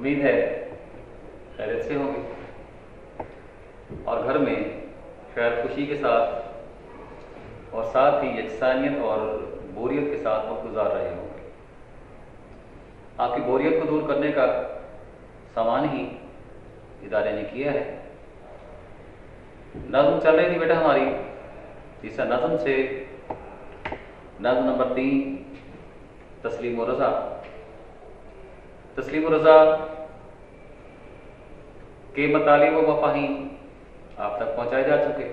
امید ہے خیریت سے ہوں گے اور گھر میں خیر خوشی کے ساتھ اور ساتھ ہی یکسانیت اور بوریت کے ساتھ وقت گزار رہے ہوں گے۔ آپ کی بوریت کو دور کرنے کا سامان ہی ادارے نے کیا ہے۔ نظم چل رہی تھی بیٹا ہماری، تیسرا نظم سے نظم نمبر 3 تسلیم و رضا۔ تسلیم و رضا کے مطالب و مفاہیم آپ تک پہنچائے جا چکے۔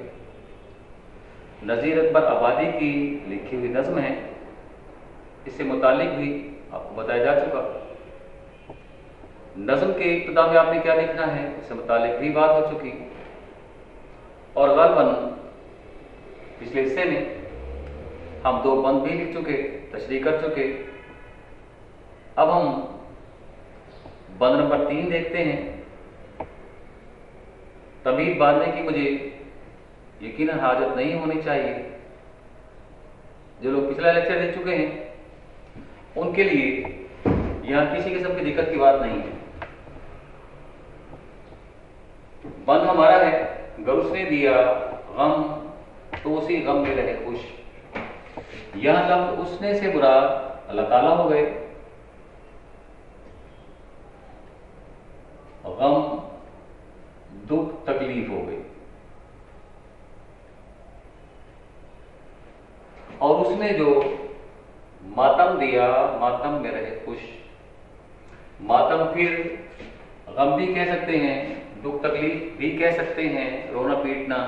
نذیر اکبر آبادی کی لکھی ہوئی نظم ہے، اس سے متعلق بھی آپ کو بتایا جا چکا۔ نظم کے ابتدا میں آپ نے کیا لکھنا ہے اس سے متعلق بھی بات ہو چکی، اور غالباً پچھلے حصے میں ہم 2 بند بھی لکھ چکے، تشریح کر چکے۔ اب ہم بند نمبر 3 دیکھتے ہیں۔ تمہید باندھنے کی مجھے یقیناً حاجت نہیں ہونی چاہیے۔ جو لوگ پچھلا لیکچر دیکھ چکے ہیں ان کے لیے یہاں کسی قسم کی دقت کی بات نہیں ہے۔ بند ہمارا ہے، گر اس نے دیا غم تو اسی غم میں رہے خوش۔ یہاں لفظ اس نے سے مراد اللہ تعالیٰ ہو گئے۔ غم دکھ تکلیف ہو گئی، اور اس نے جو ماتم دیا ماتم میں رہے خوش۔ ماتم پھر غم بھی کہہ سکتے ہیں، دکھ تکلیف بھی کہہ سکتے ہیں، رونا پیٹنا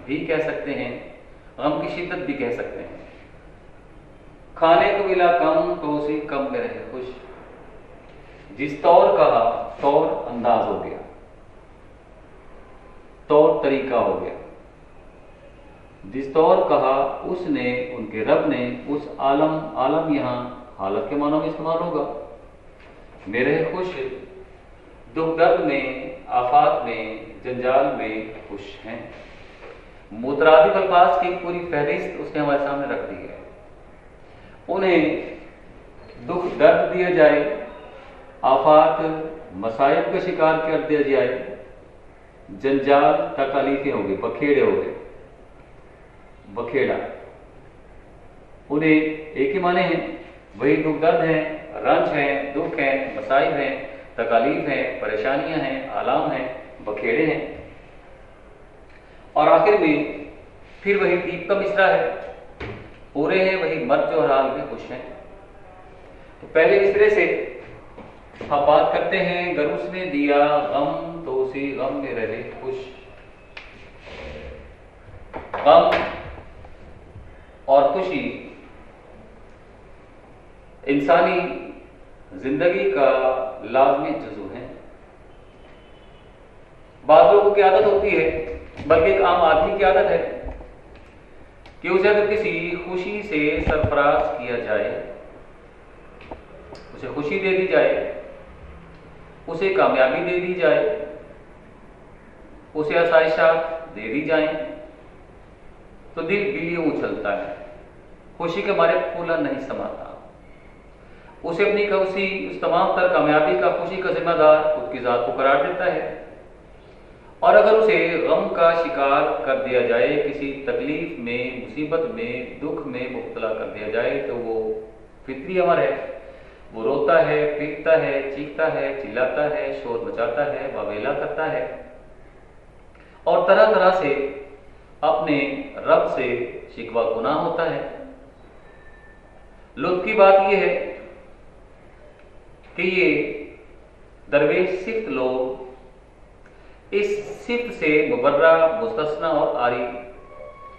بھی کہہ سکتے ہیں، غم کی شدت بھی کہہ سکتے ہیں۔ کھانے کو ملا کم تو اسی کم میں رہے خوش۔ جس طور کہا طور انداز ہو گیا، طور طریقہ ہو گیا۔ جس طور کہا اس نے، ان کے رب نے، اس عالم یہاں حالت کے معنوں میں استعمال ہوگا، میرے خوش دکھ درد میں، آفات میں، جنجال میں خوش ہیں۔ مترادف الفاظ کی پوری فہرست اس نے ہمارے سامنے رکھ دی ہے۔ انہیں دکھ درد دیا جائے، آفات مصائب کا شکار کر دیا جائے، جنجال تکالیفیں ہو گئی، بکھیڑے ہو گئے، بکھیڑا، انہیں ایک ہی معنی ہیں، وہی دکھ درد ہیں، رنج ہیں، دکھ ہیں، مصائب ہیں، تکالیف ہیں، پریشانیاں ہیں، آلام ہیں، بکھیڑے ہیں۔ اور آخر میں پھر وہی ٹیپ کا مصرع ہے، پورے ہیں وہی مرد جو ہر حال میں خوش ہیں۔ تو پہلے مصرعے سے ہم بات کرتے ہیں، گر اس نے دیا غم تو اسی غم میں رہے خوش۔ غم اور خوشی انسانی زندگی کا لازمی جزو ہے۔ بعض لوگوں کی عادت ہوتی ہے، بلکہ ایک عام آدمی کی عادت ہے کہ اسے اگر کسی خوشی سے سرفراز کیا جائے، اسے خوشی دے دی جائے، اسے کامیابی دے دی جائے، اسے آسائشات دے دی جائیں تو دل بلیوں اچھلتا ہے، خوشی کے مارے پھولا نہیں سماتا۔ اسے اپنی اس تمام تر کامیابی کا، خوشی کا ذمہ دار خود کی ذات کو قرار دیتا ہے۔ اور اگر اسے غم کا شکار کر دیا جائے، کسی تکلیف میں، مصیبت میں، دکھ میں مبتلا کر دیا جائے تو وہ فطری امر ہے، وہ روتا ہے، پیٹتا ہے، چیختا ہے، چلاتا ہے، شور مچاتا ہے، واویلا کرتا ہے، اور طرح طرح سے اپنے رب سے شکوہ گناہ ہوتا ہے۔ لطف کی بات یہ ہے کہ یہ درویش صفت لوگ اس صفت سے مبرہ، مستثنی اور عاری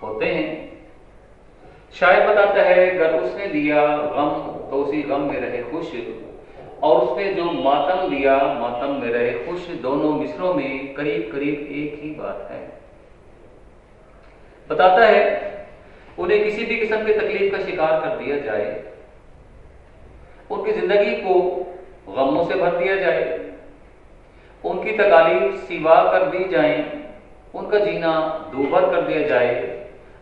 ہوتے ہیں۔ شاعر بتاتا ہے، گر اس نے دیا غم تو اسی غم میں رہے خوش، اور اس نے جو ماتم دیا ماتم میں رہے خوش، دونوں مصروں میں قریب قریب ایک ہی بات ہے۔ بتاتا ہے انہیں کسی بھی قسم کی تکلیف کا شکار کر دیا جائے، ان کی زندگی کو غموں سے بھر دیا جائے، ان کی تکالیف سوا کر دی جائیں، ان کا جینا دوبھر کر دیا جائے،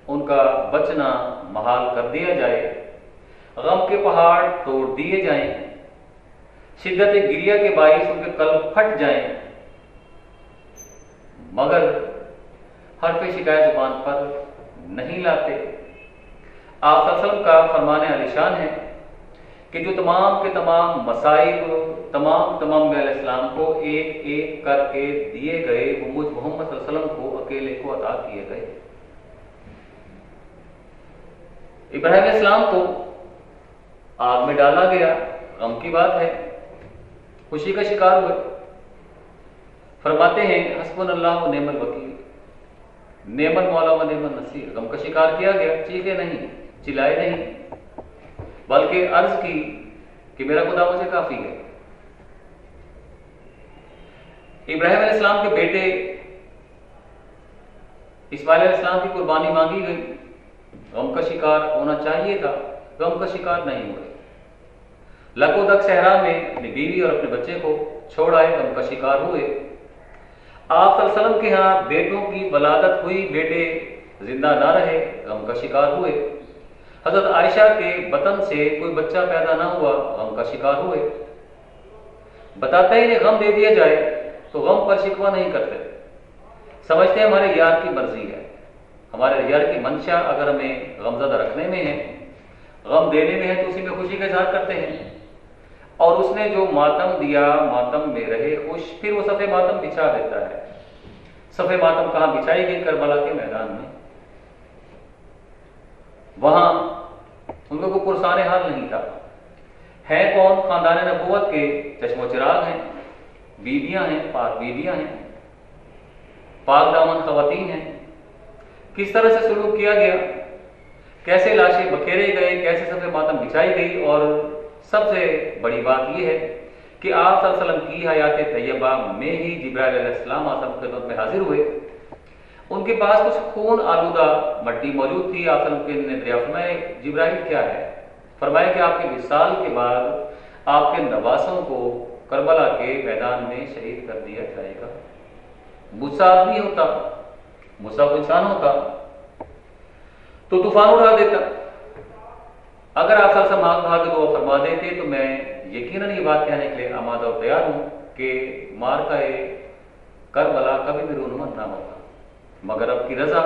ان کا بچنا محال کر دیا جائے، غم کے پہاڑ توڑ دیے جائیں، शिद्दत गिरिया के बाइस उनके कल्ब फट जाएं, मगर हर्फ शिकायत जुबान पर नहीं लाते। आप सल्लल्लाहु अलैहि वसल्लम का फरमान आलिशान है कि जो तमाम के तमाम मसाइब तमाम अलैहिस्सलाम को एक एक करके दिए गए, वो मुझ मोहम्मद सल्लल्लाहु अलैहि वसल्लम को अकेले को अता किए गए। इब्राहिम अलैहिस्सलाम को आग में डाला गया, गम की बात है, खुशी का शिकार हुए। फरमाते हैं हस्बुनल्लाह व निअमल वकील, नेमल मौला व नेमल नसीर। गम का शिकार किया गया, चीखे नहीं, चिल्लाए नहीं, बल्कि अर्ज की कि मेरा खुदा मुझे काफी है। इब्राहिम अलैहिस्सलाम के बेटे इस्माइल अलैहिस्सलाम की कुर्बानी मांगी गई, गम का शिकार होना चाहिए था, गम का शिकार नहीं हुए। लकोदक सहरा में अपनी बीवी और अपने बच्चे को छोड़ आए, गम का शिकार हुए। आप सल्लल्लाहु अलैहि वसल्लम के यहाँ बेटों की वलादत हुई, बेटे जिंदा ना रहे, गम का शिकार हुए। हजरत आयशा के बतन से कोई बच्चा पैदा ना हुआ, गम का शिकार हुए। बताते ही गम दे दिया जाए तो गम पर शिकवा नहीं करते, समझते हैं हमारे यार की मर्जी है, हमारे यार की मंशा अगर हमें गमज़दा रखने में है, गम देने में है, तो उसी में खुशी का इजहार करते हैं। और उसने जो मातम दिया, मातम में रहे खुश, फिर वो सफ़े मातम बिछा देता है। सफ़े मातम कहाँ बिछाई गई? करबला के मैदान में। वहां उन लोगों को पुरसान हाल नहीं था। है कौन? खानदान नबूवत के चश्मो चिराग हैं, बीबियां हैं, पाक बीबियां हैं, पाक दामन खवातीन हैं। किस तरह से सुलूक किया गया, कैसे लाशें बखेरे गए, कैसे सफ़े मातम बिछाई गई। और सबसे बड़ी बात यह है कि आप सल्लल्लाहु अलैहि वसल्लम की हयात तैयबा में ही जिब्राइल अलैहिस्सलाम आसम के खिदमत में हाजिर हुए। उनके पास कुछ खून आलूदा मट्टी मौजूद थी। आप सल्लल्लाहु अलैहि वसल्लम ने दरियाफ्त फरमाया, जिब्राइल क्या है? फरमाया कि आपके विसाल के बाद आपके नवासों को करबला के मैदान में शहीद कर दिया जाएगा। मूसा आदमी होता, मूसा को इंसान होता तो तूफान उड़ा देता। अगर आप सबसे भाग दुआ फरमा देते तो मैं यकीनन ये बात कहने के लिए आमादा और तैयार हूं कि मार्का करबला कभी भी रूनुमा ना होता। मगर रब की रजा,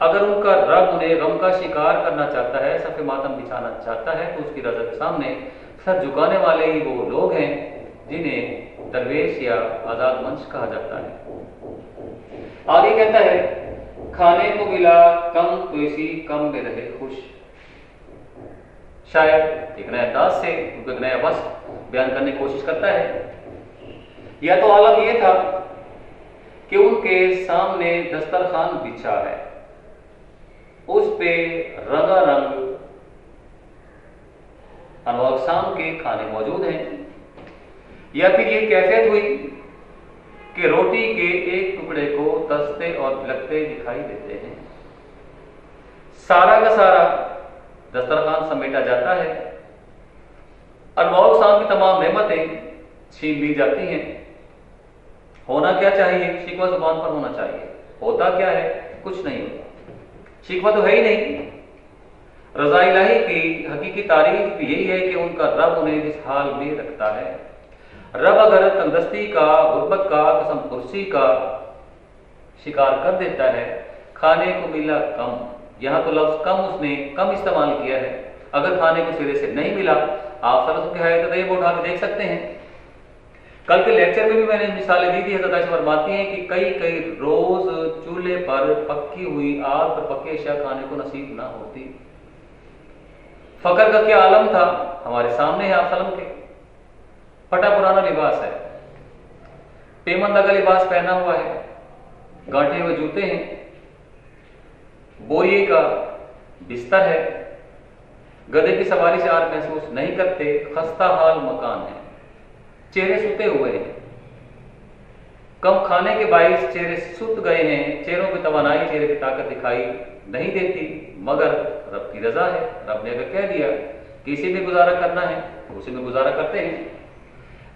अगर उनका रब उन्हें गम का शिकार करना चाहता है, सफ़े मातम बिछाना चाहता है, तो उसकी रजा के सामने सर झुकाने वाले ही वो लोग हैं जिन्हें दरवेश या आजाद मंच कहा जाता है। आगे कहता है, खाने को मिला कम तो इसी कम में रहे खुश। शायद एक नए अंदाज से उनको एक नया वस्फ बयान करने की कोशिश करता है। या तो आलम यह था कि उनके सामने दस्तरखान बिछा है, उस पे रंगारंग अनवाक़साम के खाने मौजूद हैं। या फिर ये कैफियत हुई कि रोटी के एक टुकड़े को तसते और बिलकते दिखाई देते हैं। सारा का सारा दस्तरखान समेटा जाता है, अनवाक़साम की तमाम नेमतें छीन ली जाती हैं। होना क्या चाहिए? शिकवा जुबान पर होना चाहिए। होता क्या है? कुछ नहीं होता। शिकवा तो है ही नहीं। रज़ा इलाही की हकीकी तारीफ यही है कि उनका रब उन्हें जिस हाल में रखता है। रब अगर तंदुरुस्ती का, गुर्बत का, कसम कुर्सी का शिकार कर देता है, खाने को मिला कम, यहाँ तो लफ्ज कम उसने कम इस्तेमाल किया है। अगर खाने को सिरे से नहीं मिला, आप सरसों की हयात तैयबा उठा के देख सकते हैं। कल के लेक्चर में भी मैंने मिसालें दी थी। हज़रत आयशा फरमाती हैं कि कई रोज चूल्हे पर पक्की हुई आग पर पके अशिया खाने को नसीब ना होती। फकर का क्या आलम था हमारे सामने है। आप सल्लम के फटा पुराना लिबास है, पेमंदा का लिबास पहना हुआ है, गांठे हुए जूते हैं, बोरिए का बिस्तर है, गधे की सवारी से आर महसूस नहीं करते, खस्ता हाल मकान है, चेहरे सुते हुए हैं। कम खाने के बाइस चेहरे सुत गए हैं, चेहरों की तवानाई, चेहरे की ताकत दिखाई नहीं देती। मगर रब की रजा है। रब ने अगर कह दिया कि इसी में गुजारा करना है तो उसी में गुजारा करते हैं।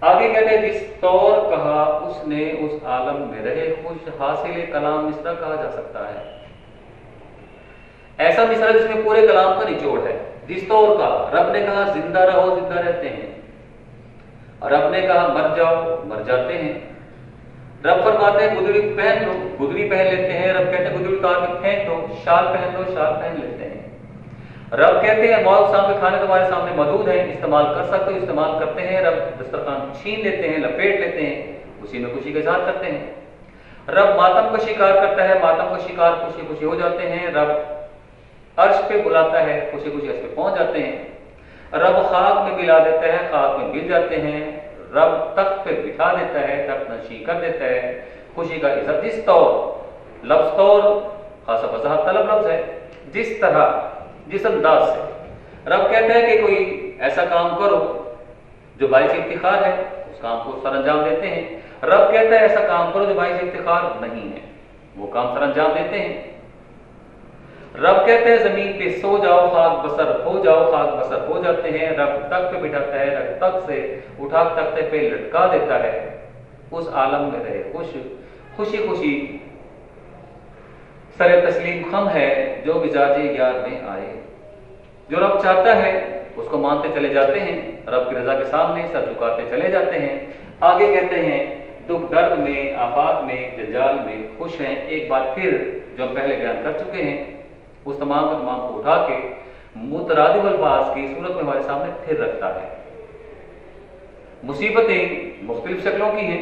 आगे कहते हैं, जिस तौर कहा उसने उस आलम में रहे खुश। हासिल कलाम मिसरा कहा जा सकता है, ऐसा मिसरा जिसमें पूरे कलाम का निचोड़ है। जिस तौर का रब ने कहा जिंदा रहो, जिंदा रहते हैं। रब ने कहा मर जाओ, मर जाते हैं। रब फरमाते हैं गुदड़ी पहन लो, गुदड़ी पहन लेते हैं। रब कहते हैं गुदड़ी उतार के फेंक दो, शाल पहन लो, शाल पहन लेते हैं। रब कहते हैं मौत शाम के खाने तुम्हारे सामने मौजूद है, इस्तेमाल कर सकते हो, इस्तेमाल करते हैं। रब दस्तरखान छीन लेते हैं, लपेट लेते हैं, उसी में खुशी का इजहार करते हैं। रब मातम का शिकार करता है, मातम का शिकार खुशी खुशी हो जाते हैं। रब अर्श पे बुलाता है, खुशी खुशी अर्श पे पहुंच जाते हैं। रब खाक में मिला देता है, खाक में मिल जाते हैं। रब तख्त पे बिठा देता है, तख्त नशी कर देता है, खुशी का इजहार। जिस तौर लफ्ज तौर खासा वजाहत तलब लफ्ज है, जिस तरह जिस अंदाज से रब कहता है कि कोई ऐसा काम करो जो बाइस इफ्तिखार है, उस काम को सर अंजाम देते हैं। रब कहता है ऐसा काम करो जो बाइस इफ्तिखार नहीं है, वो काम सर अंजाम देते हैं। रब कहते हैं जमीन पे सो जाओ, खाक बसर हो जाओ, खाक बसर हो जाते हैं। रब तख्त पे बिठाता है, रब तख्त से उठा तख्ते पे लटका देता है। उस आलम में रहे खुश, खुशी खुशी सरे तस्लीम खम है जो मिजाजे यार में आए। जो रब चाहता है उसको मानते चले जाते हैं, रब की रजा के सामने सर झुकाते चले जाते हैं। आगे कहते हैं दुख दर्द में, आफात में, जंजाल में खुश हैं। एक बार फिर जो हम पहले बयान कर चुके हैं उस तमाम को उठा के मुतरादिफ अल्फाज की सूरत में हमारे सामने फिर रखता है। मुसीबतें मुख्तलिफ शक्लों की हैं,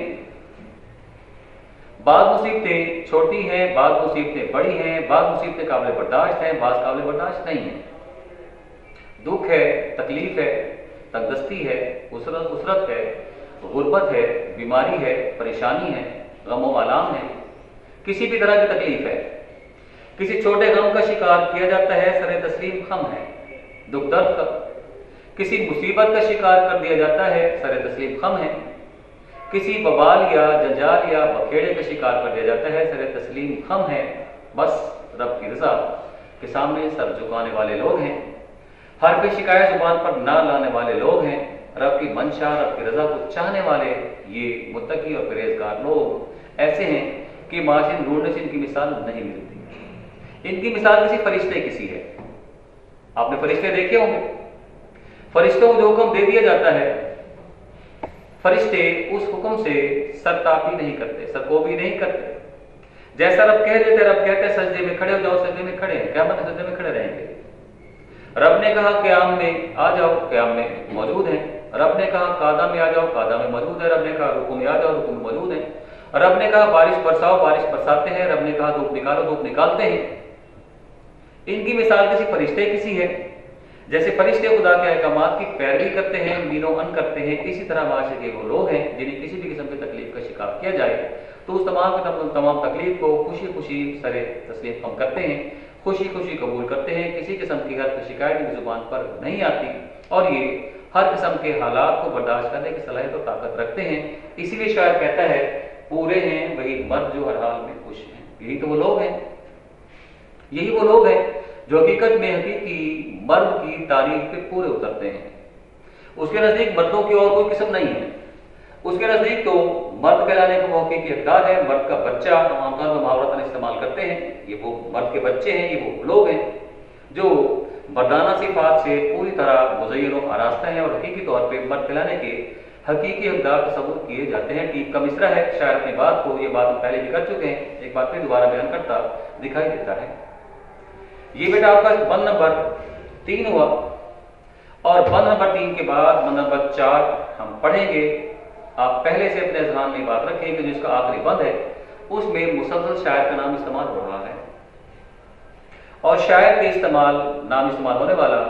बाद मुसीबतें छोटी हैं, बाद मुसीबतें बड़ी हैं, बाद मुसीबतें काबिल बर्दाश्त हैं, बाद काबिल बर्दाश्त नहीं है। दुख है, तकलीफ है, तंगदस्ती है, उसरत है, गुर्बत है, बीमारी है, परेशानी है, गम व आलाम है, किसी भी तरह की तकलीफ है, किसी छोटे गम का शिकार किया जाता है, सरे तस्लीम खम है। दुख दर्द का किसी मुसीबत का शिकार कर दिया जाता है, सरे तस्लीम खम है। किसी बवाल या जंजाल या बखेड़े का शिकार कर दिया जाता है, सरे तस्लीम खम है। बस रब की रजा के सामने सर झुकाने वाले लोग हैं, हर पे शिकायत जुबान पर ना लाने वाले लोग हैं। रब की मंशा, रब की रजा को चाहने वाले ये मुत्तकी और परहेजगार लोग ऐसे हैं कि माशिन ढूंढने से इनकी मिसाल नहीं मिलती। इनकी मिसाल किसी फरिश्ते किसी है। आपने फरिश्ते देखे होंगे, फरिश्तों को जो हुक्म दे दिया जाता है, फरिश्ते उस हुक्म से सरतापी नहीं करते, सरकोबी नहीं करते। जैसा रब कह देते, रब कहते हैं सजदे में खड़े हो जाओ, सजदे में खड़े हैं, क़यामत सजदे में खड़े रहेंगे। रब ने कहा क़याम में आ जाओ, क़याम में मौजूद हैं। रब ने कहा कादा में आ जाओ, कादा में मौजूद है। रब ने कहा रुकू में आ जाओ, रुकू में मौजूद है। रब ने कहा बारिश बरसाओ, बारिश बरसाते हैं। रब ने कहा धूप निकालो, धूप निकालते हैं। इनकी मिसाल किसी फरिश्ते किसी है। जैसे फरिश्ते खुदा के अहकामात की पैरवी करते हैं, मीनो अन करते हैं, इसी तरह माशरे के वो लोग हैं जिन्हें किसी भी किस्म की तकलीफ का शिकार किया जाए तो उस तमाम तकलीफ को खुशी खुशी सरे तस्लीम कम करते हैं, खुशी खुशी कबूल करते हैं। किसी किस्म की हर शिकायत की जुबान पर नहीं आती और ये हर किस्म के हालात को बर्दाश्त करने की सलाहियत और ताकत रखते हैं। इसीलिए शायर कहता है पूरे हैं वही मर्द जो हर हाल में खुश हैं। यही तो वो लोग हैं, यही वो लोग हैं जो हकीकत में हकीकी मर्द की तारीफ पे पूरे उतरते हैं। उसके नजदीक मर्दों की और कोई किस्म नहीं है। उसके नजदीक तो मर्द कहलाने का मौके की हकदार है। मर्द का बच्चा हम आमतौर पर मुहावरतन इस्तेमाल करते हैं, ये वो मर्द के बच्चे हैं, ये वो लोग हैं जो मर्दाना सिफात से पूरी तरह मुज़य्यन और आरास्ता हैं और हकीकी तौर पर मर्द कहलाने के हकीकी हकदार तस्वुर किए जाते हैं। टीप का मिसरा है, शायर अपनी बात को, ये बात हम पहले भी कर चुके हैं, एक बार फिर दोबारा बयान करता दिखाई देता है। ये बेटा आपका बंद नंबर 3 हुआ और बंद नंबर 3 के बाद बंद नंबर 4 हम पढ़ेंगे। आप पहले से अपने ज़हन में बात रखें कि जिसका आखिरी बंद है उसमें मुसलसल शायर का नाम इस्तेमाल हो रहा है और शायर के नाम इस्तेमाल होने वाला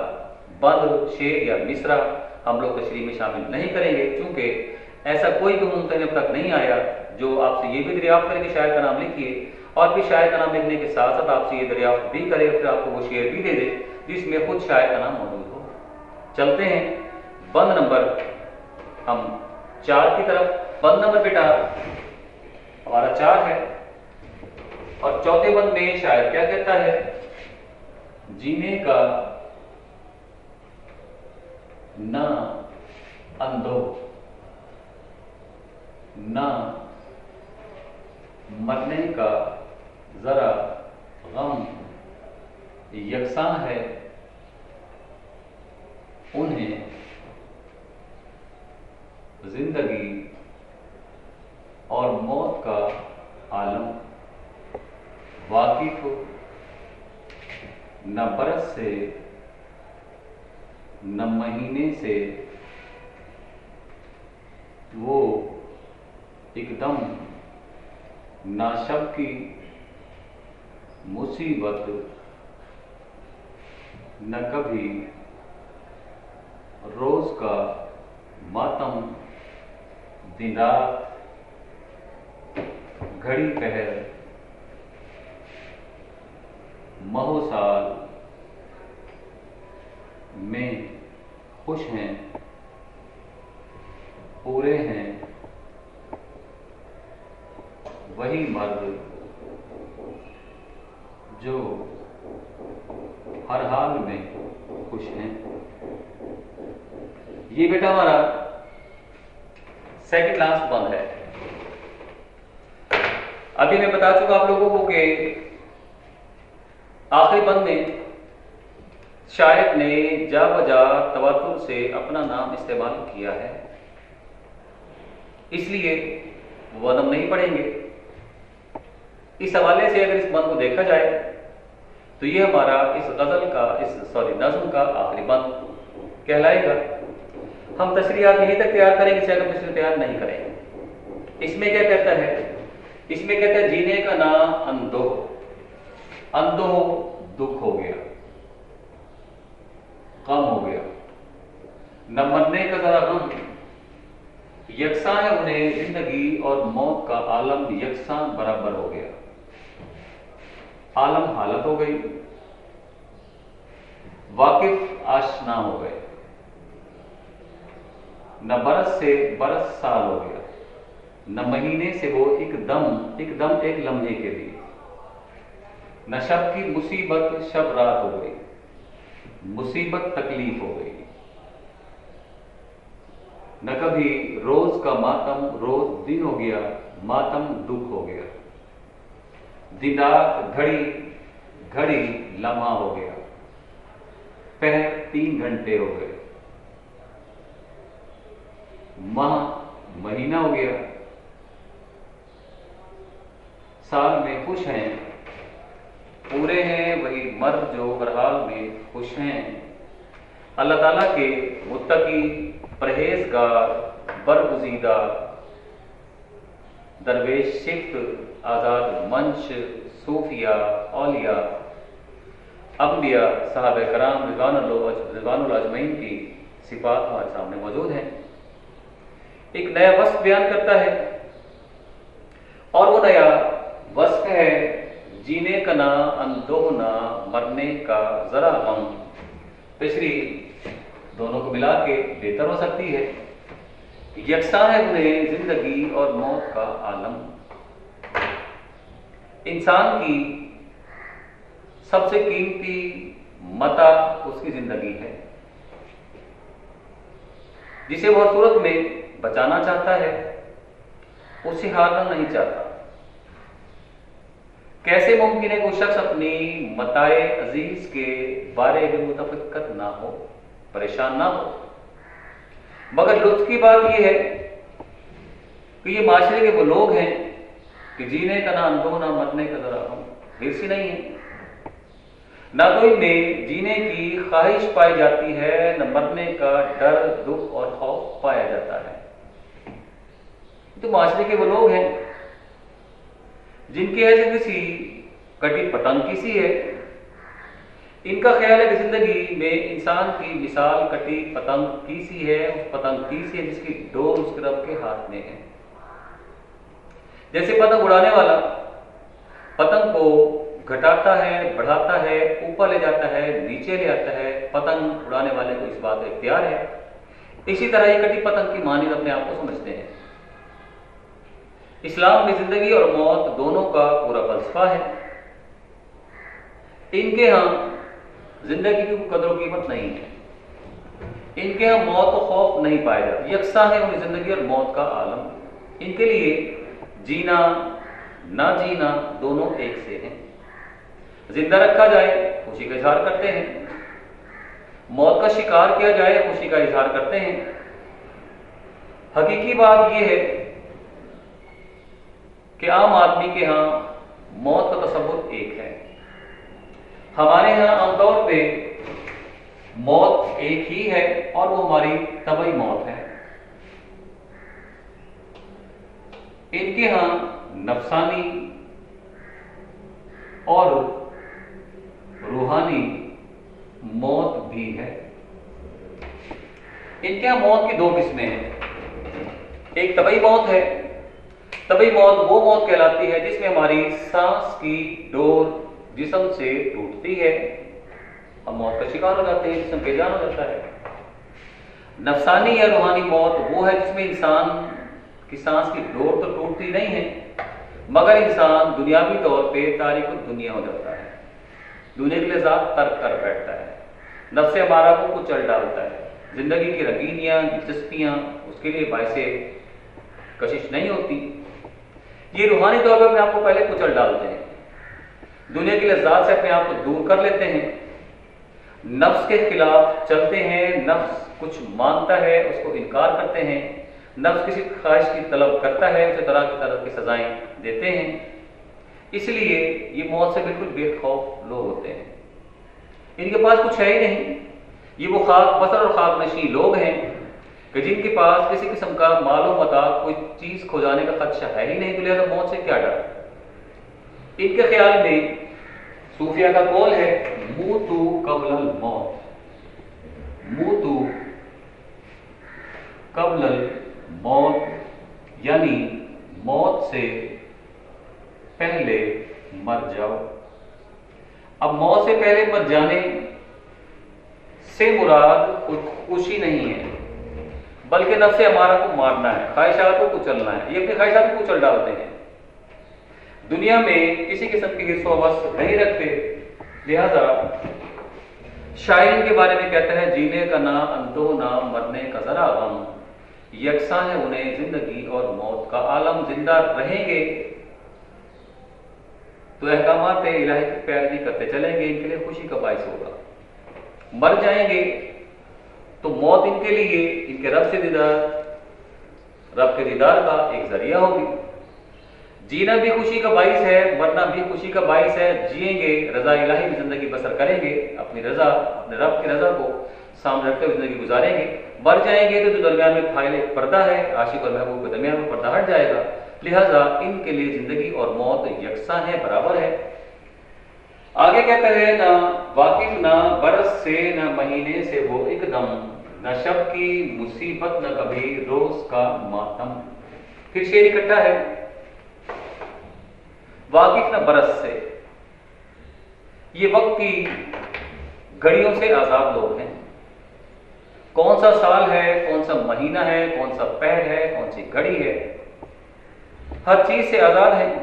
बंद, शेर या मिसरा हम लोग तशरीह में शामिल नहीं करेंगे, क्योंकि ऐसा कोई भी मुमकिन अब तक नहीं आया जो आपसे ये भी दरियाफ्त करे कि शायर का नाम लिखिए और फिर शायर का नाम लिखने के साथ साथ आपसे ये दरियाफ्त भी करे, फिर आपको वो शेर भी दे दे जिसमें खुद शायर का नाम मौजूद हो। चलते हैं बंद नंबर हम 4 की तरफ। बंद नंबर बेटा हमारा 4 है और चौथे बंद में शायर क्या कहता है, जीने का ना अंदो ना मरने का जरा गम यकसां है, उन्हें जिंदगी और मौत का आलम वाकिफ न बरस से न महीने से वो एकदम ना शब की मुसीबत न कभी रोज का मातम दिन रात घड़ी पहर महो साल में खुश हैं पूरे हैं वही मर्द जो हर हाल में खुश हैं। ये बेटा हमारा सेकंड लास्ट बंद है। अभी मैं बता चुका आप लोगों को कि आखिरी बंद में शायर ने जा बजा तवातुर से अपना नाम इस्तेमाल किया है, इसलिए वो हम नहीं पढ़ेंगे। इस हवाले से अगर इस बंद को देखा जाए तो ये हमारा इस गजल का नज़्म का आखिरी बंद कहलाएगा। हम तशरीहात यहीं तक तैयार करेंगे, शायद हम तशरीह तैयार नहीं करेंगे। इसमें क्या कहता है? इसमें कहता है जीने का ना अंदोह, अंदोह दुख हो गया, गम हो गया, न मरने का जरा गम, यकसा है उन्हें जिंदगी और मौत का आलम यकसा बराबर हो गया। आलम हालत हो गई, वाकिफ आशना हो गए, न बरस से बरस साल हो गया, न महीने से वो एकदम एक लम्हे के लिए, न शब की मुसीबत शब रात हो गई, मुसीबत तकलीफ हो गई, न कभी रोज का मातम रोज दिन हो गया, मातम दुख हो गया, दिन रात घड़ी घड़ी लम्हा हो गया, पहर 3 घंटे हो गए, माह महीना हो गया, साल में खुश हैं पूरे हैं वही मर्द जो बरहाल में खुश हैं। अल्लाह ताला के मुत्तकी परहेजगार बरगुज़ीदा दरवेश शिफ्त आज़ाद मंश सूफिया औलिया अंबिया साहब कराम रिज़वानुल अजमईन की सिफात हमारे सामने मौजूद हैं। एक नया वस्फ बयान करता है और वो नया वस्फ है जीने का ना अंदोह ना मरने का जरा गम। तशरीह दोनों को मिला के बेहतर हो सकती है। यकसा है उन्हें जिंदगी और मौत का आलम। इंसान की सबसे कीमती मता उसकी जिंदगी है, जिसे वह सूरत में बचाना चाहता है, उसे हारना नहीं चाहता। कैसे मुमकिन है कोई शख्स अपनी मताए अजीज के बारे में मुतफक्कर ना हो, परेशान ना हो। मगर लुत्फ की बात यह है कि ये माशरे के वो लोग हैं कि जीने का ना अंदो ना मरने का जरा हम हिर्सी नहीं है, ना तो इनमें जीने की ख्वाहिश पाई जाती है, न मरने का डर दुख और खौफ पाया जाता है। तो माशरे के वो लोग हैं जिनकी ऐसे किसी कटी पतंग की सी है। इनका ख्याल है कि जिंदगी में इंसान की मिसाल कटी पतंग की सी है, उस पतंग की सी है जिसकी डोर उसके रब के हाथ में है। जैसे पतंग उड़ाने वाला पतंग को घटाता है, बढ़ाता है, ऊपर ले जाता है, नीचे ले आता है, पतंग उड़ाने वाले को इस बात का इख्तियार है। इसी तरह ये कटी पतंग की मानिंद अपने आप को समझते हैं। इस्लाम में जिंदगी और मौत दोनों का पूरा फलसफा है। इनके यहाँ जिंदगी की कदर कीमत नहीं है, इनके यहाँ मौत को खौफ नहीं पाया जाता। यकसा है उनकी जिंदगी और मौत का आलम। इनके लिए जीना ना जीना दोनों एक से हैं। जिंदा रखा जाए खुशी का इजहार करते हैं, मौत का शिकार किया जाए खुशी का इजहार करते हैं। حقیقی بات یہ ہے کہ عام آدمی کے ہاں موت کا تصور ایک ہے. ہمارے ہاں عام طور پہ موت ایک ہی ہے اور وہ ہماری طبعی موت ہے. ان کے ہاں نفسانی اور روحانی موت بھی ہے. ان کے ہاں موت کی دو قسمیں ہیں. ایک طبعی موت ہے. طبعی موت وہ موت کہلاتی ہے جس میں ہماری سانس کی ڈور جسم سے ٹوٹتی ہے، ہم موت کا شکار ہو جاتے ہیں، جسم بے جان ہو جاتا ہے. نفسانی یا روحانی موت وہ ہے جس میں انسان کی سانس کی ڈور تو ٹوٹتی نہیں ہے مگر انسان دنیاوی طور پہ تاریک الدنیا ہو جاتا ہے، دنیا کے لذات ترک کر بیٹھتا ہے، نفس ہمارا کو کچل ڈالتا ہے، زندگی کی رنگینیاں دلچسپیاں اس کے لیے باعث کشش نہیں ہوتی. یہ روحانی طور پہ اپنے آپ کو پہلے کچل ڈالتے ہیں، دنیا کے لذات سے اپنے آپ کو دور کر لیتے ہیں، نفس کے خلاف چلتے ہیں، نفس کچھ مانتا ہے اس کو انکار کرتے ہیں، نفس کسی خواہش کی طلب کرتا ہے اسے طرح کی سزائیں دیتے ہیں. اس لیے یہ موت سے بالکل بے خوف لوگ ہوتے ہیں. ان کے پاس کچھ ہے ہی نہیں. یہ وہ خاک بسر اور خاک نشین لوگ ہیں کہ جن کے پاس کسی قسم کا مال و متاع کوئی چیز کھو جانے کا خدشہ ہے ہی نہیں، تو لہٰذا موت سے کیا ڈر. ان کے خیال میں صوفیہ کا قول ہے موتو قبل الموت، موتو قبل الموت یعنی موت سے پہلے مر جاؤ. اب موت سے پہلے مر جانے سے مراد خودکشی نہیں ہے بلکہ نفس ہمارا کو مارنا ہے، خواہشات کو کچلنا ہے. یہ اپنی خواہشات کو کچل ڈالتے ہیں، دنیا میں کسی قسم کی حرص و حوث نہیں رکھتے. لہذا شاعر ان کے بارے میں کہتا ہے جینے کا نہ اندو نہ مرنے کا ذرا غم، یکساں ہے انہیں زندگی اور موت کا عالم. زندہ رہیں گے تو احکامات الہی کی پیروی کرتے چلیں گے، ان کے لیے خوشی کا باعث ہوگا. مر جائیں گے تو موت ان کے لیے ان کے رب کے دیدار کا ایک ذریعہ ہوگی. جینا بھی خوشی کا باعث ہے، مرنا بھی خوشی کا باعث ہے. جئیں گے رضا الہی میں زندگی بسر کریں گے، اپنی رضا اپنے رب کی رضا کو سامنے رکھتے ہوئے زندگی گزاریں گے. مر جائیں گے تو درمیان میں فائل ایک پردہ ہے، عاشق اور محبوب کے درمیان میں پردہ ہٹ جائے گا. لہذا ان کے لیے زندگی اور موت یکساں ہے، برابر ہے. آگے کہتا ہے نہ واقف نہ برس سے نہ مہینے سے وہ ایک دم، نہ شب کی مصیبت نہ کبھی روز کا ماتم. پھر شعر اکٹھا ہے واقف نہ برس سے، یہ وقت کی گھڑیوں سے آزاد لوگ ہیں. کون سا سال ہے، کون سا مہینہ ہے، کون سا پہر ہے، کون سی گھڑی ہے، ہر چیز سے آزاد ہیں.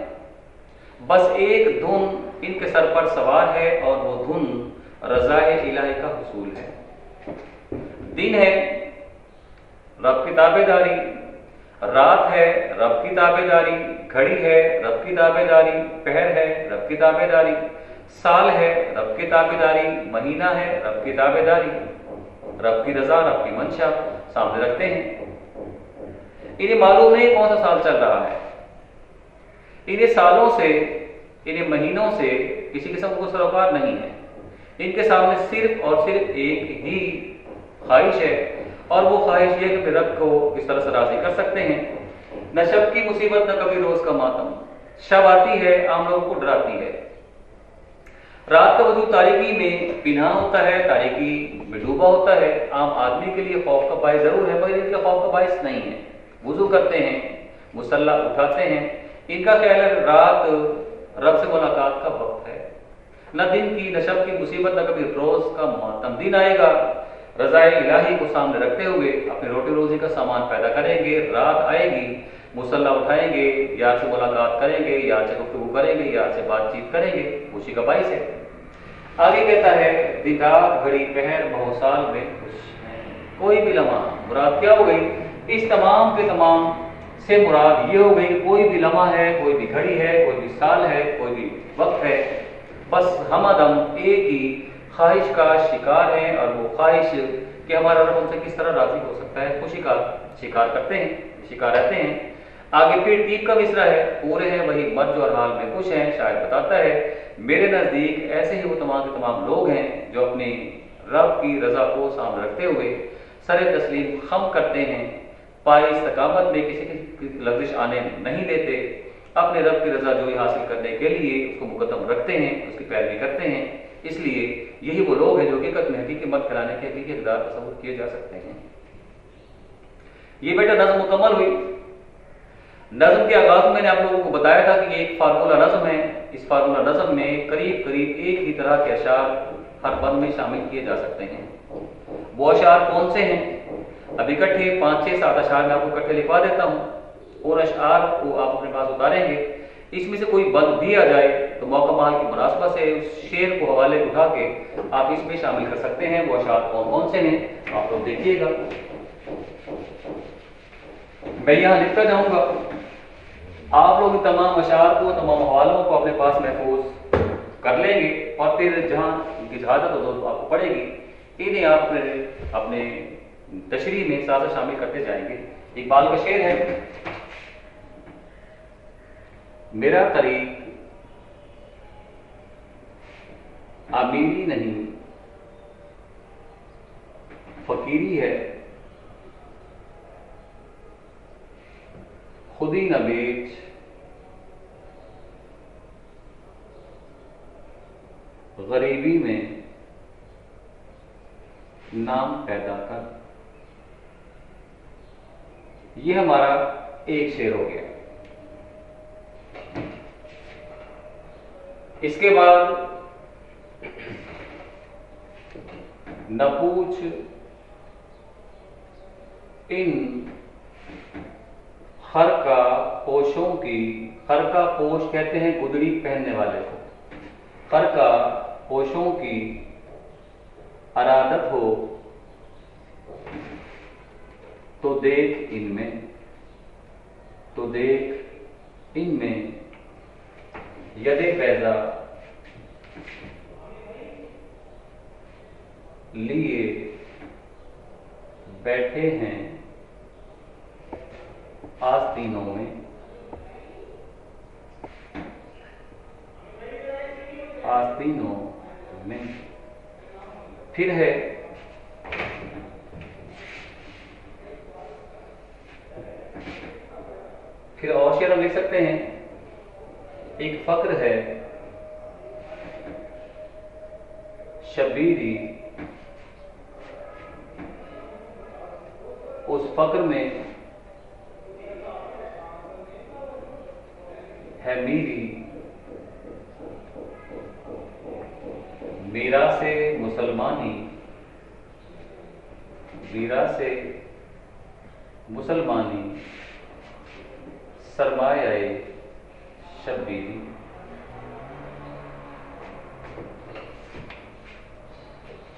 بس ایک دھن ان کے سر پر سوار ہے اور وہ دھن رضائے الہی کا حصول ہے. دن ہے رب کی تابع داری، رات ہے رب کی تابع داری، گھڑی ہے رب کی تابع داری، پہر ہے رب کی تابع داری، سال ہے رب کی تابع داری، مہینہ ہے رب کی تابع داری. رب کی رضا رب کی منشا سامنے رکھتے ہیں. انہیں معلوم نہیں کون سا سال چل رہا ہے، انہیں سالوں سے انہیں مہینوں سے کسی قسم کو سروکار نہیں ہے. ان کے سامنے صرف اور صرف ایک ہی خواہش ہے اور وہ خواہش یہ کہ اپنے رب کو اس طرح سے راضی کر سکتے ہیں. نہ شب کی مصیبت نہ کبھی روز کا ماتم. شب آتی ہے عام لوگوں کو ڈراتی ہے، رات کا وجود تاریکی میں پنہاں ہوتا ہے، تاریکی میں ڈوبا ہوتا ہے. عام آدمی کے لیے خوف کا باعث ضرور ہے مگر ان کے خوف کا باعث نہیں ہے. وضو کرتے ہیں، مصلی اٹھاتے ہیں، ان کا خیال ہے رات رب سے ملاقات کا وقت ہے. نہ دن کی نہ شب کی مصیبت نہ کبھی روز کا ماتم. دن آئے گا رضائے الہی کو سامنے رکھتے ہوئے اپنی روٹی روزی کا سامان پیدا کریں گے. رات آئے گی مصلی اٹھائیں گے، یار سے ملاقات کریں گے، یار سے گفتگو کریں گے، یار سے بات چیت کریں گے، خوشی کا باعث ہے. آگے کہتا ہے دن رات گھڑی پہر بہت سال میں خوش ہے. کوئی بھی لمحہ مراد کیا ہو گئی؟ اس تمام کے تمام سے مراد یہ ہو گئی کہ کوئی بھی لمحہ ہے، کوئی بھی گھڑی ہے، کوئی بھی سال ہے، کوئی بھی وقت ہے، بس ہم آدم ایک ہی خواہش کا شکار ہیں اور وہ خواہش कि हमारा रब उनसे किस तरह राजी हो सकता है। खुशी का शिकार करते हैं, शिकार रहते हैं। आगे फिर 3 का मिसरा है, पूरे हैं वही मर्ज और हाल में खुश हैं। शायद बताता है मेरे नज़दीक ऐसे ही वो तमाम के तमाम लोग हैं जो अपनी रब की रजा को सामने रखते हुए सरे तस्लीम खम करते हैं, पाए इस्तकामत में किसी की लफ्ज़िश आने नहीं देते, अपने रब की रजा जोई हासिल करने के लिए उसको मुकद्दम रखते हैं, उसकी पैरवी करते हैं। इसलिए यही वो लोग हैं जो हकीकत में हकीकी मत कराने के हकीकी इक़दार तस्वुर किए जा सकते हैं। ये बेटा नज़्म मुकम्मल हुई। नज़्म के आगाज़ में मैंने आप लोगों को बताया था कि ये एक फार्मूला नज़्म है। इस फार्मूला नज़्म में करीब करीब एक ही तरह के अशार हर बंद में शामिल किए जा सकते हैं। वो अशार कौन से हैं? अब इकट्ठे 5, 6, 7 अशार मैं आपको इकट्ठे लिखवा देता हूँ। उन अशार को आप अपने पास उतारेंगे। इसमें से कोई बंद भी आ जाए तो मौका माल की मुनासबत से उस शेर को हवाले उठा के आप इसमें शामिल कर सकते हैं। वो अशार कौन कौन से हैं आप लोग देखिएगा। मैं यहाँ लिखता जाऊँगा, आप लोग तमाम अशार को, तमाम हवालों को अपने पास महफूज कर लेंगे और फिर जहाँ उनकी इजाज़त हो तो आपको पड़ेगी, इन्हें आप अपने तशरीह में साथ शामिल करते जाएंगे। इकबाल का शेर है, मेरा तरीक अमीरी नहीं फकीरी है, खुदी न बेच गरीबी में नाम पैदा कर। ये हमारा एक शेर हो गया। इसके बाद न पूछ इन खरका पोशों की, खरका पोश कहते हैं गुदड़ी पहनने वाले को, खरका पोशों की अरादत हो तो देख इनमें, तो देख इनमें यदे पैजा लिए बैठे हैं आस्तीनों में, आस्तीनों में। फिर है, फिर और शेर हम लिख सकते हैं। एक फक्र है शबीरी, उस फक्र में है मेरी, मीरा से मुसलमानी, मीरा से मुसलमानी सरमाए शबीरी।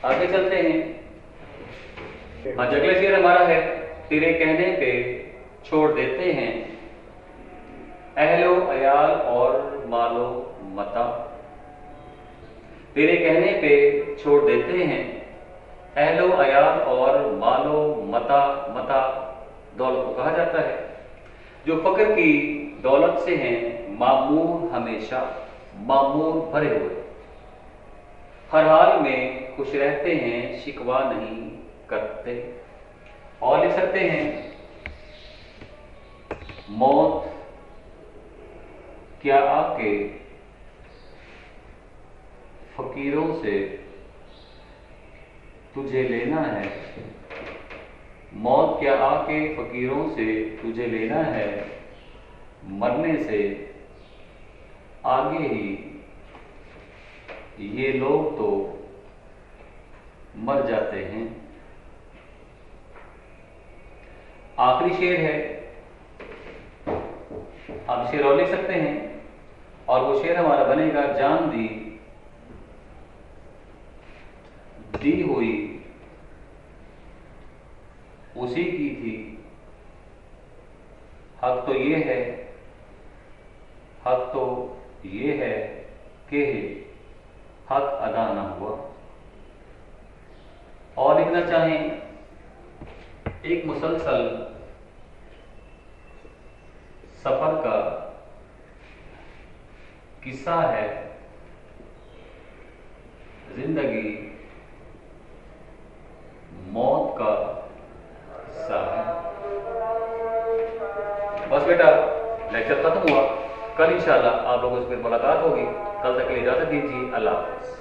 आगे चलते हैं। आज अगला शेर हमारा है, तेरे कहने पे छोड़ देते हैं अहलो अयाल और मालो मता। तेरे कहने पे छोड़ देते हैं अहलो अयाल और मालो मता। मता दौलत को कहा जाता है, जो फक्र की दौलत से हैं मामूर, हमेशा मामूर भरे हुए, हर हाल में खुश रहते हैं, शिकवा नहीं करते। और लिख सकते हैं, मौत क्या आके फकीरों से तुझे लेना है, मौत क्या आके फकीरों से तुझे लेना है, मरने से आगे ही ये लोग तो मर जाते हैं। आखिरी शेर है, आप शेर और लिख सकते हैं और वो शेर हमारा बनेगा, जान दी दी हुई उसी की थी, हक तो ये है, हक तो ये है कि हक अदा ना हुआ। اور لکھنا چاہیں ایک مسلسل سفر کا قصہ ہے، زندگی موت کا حصہ ہے۔ بس بیٹا لیکچر ختم ہوا، کل انشاءاللہ آپ لوگوں سے پھر ملاقات ہوگی، کل تک کے لیے اجازت دیجیے، اللہ حافظ۔